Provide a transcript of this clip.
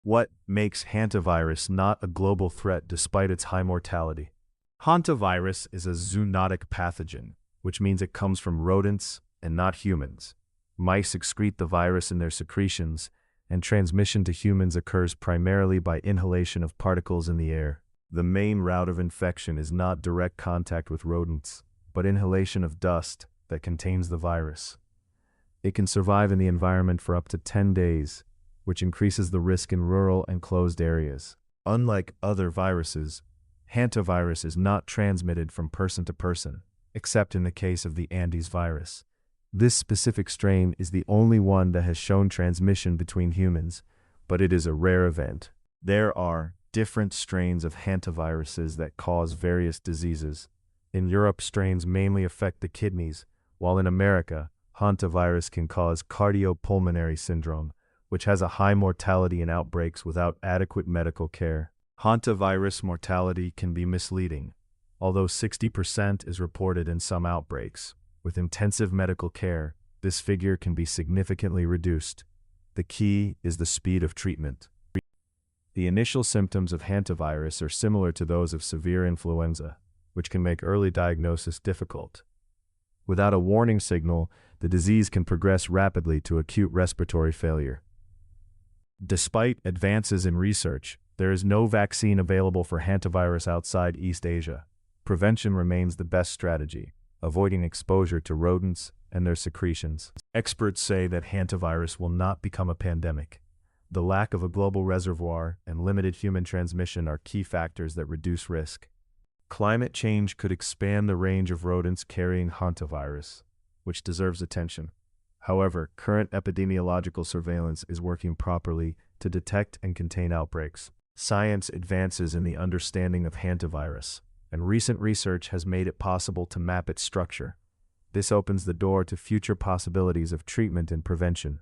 What makes hantavirus not a global threat despite its high mortality? Hantavirus is a zoonotic pathogen, which means it comes from rodents and not humans. Mice excrete the virus in their secretions, and transmission to humans occurs primarily by inhalation of particles in the air. The main route of infection is not direct contact with rodents, but inhalation of dust that contains the virus. It can survive in the environment for up to 10 days, which increases the risk in rural and closed areas. Unlike other viruses, hantavirus is not transmitted from person to person, except in the case of the Andes virus. This specific strain is the only one that has shown transmission between humans, but it is a rare event. There are different strains of hantaviruses that cause various diseases. In Europe, strains mainly affect the kidneys, while in America, hantavirus can cause cardiopulmonary syndrome, which has a high mortality in outbreaks without adequate medical care. Hantavirus mortality can be misleading, although 60% is reported in some outbreaks. With intensive medical care, this figure can be significantly reduced. The key is the speed of treatment. The initial symptoms of hantavirus are similar to those of severe influenza, which can make early diagnosis difficult. Without a warning signal, the disease can progress rapidly to acute respiratory failure. Despite advances in research, there is no vaccine available for hantavirus outside East Asia. Prevention remains the best strategy, avoiding exposure to rodents and their secretions. Experts say that hantavirus will not become a pandemic. The lack of a global reservoir and limited human transmission are key factors that reduce risk. Climate change could expand the range of rodents carrying hantavirus, which deserves attention. However, current epidemiological surveillance is working properly to detect and contain outbreaks. Science advances in the understanding of hantavirus, and recent research has made it possible to map its structure. This opens the door to future possibilities of treatment and prevention.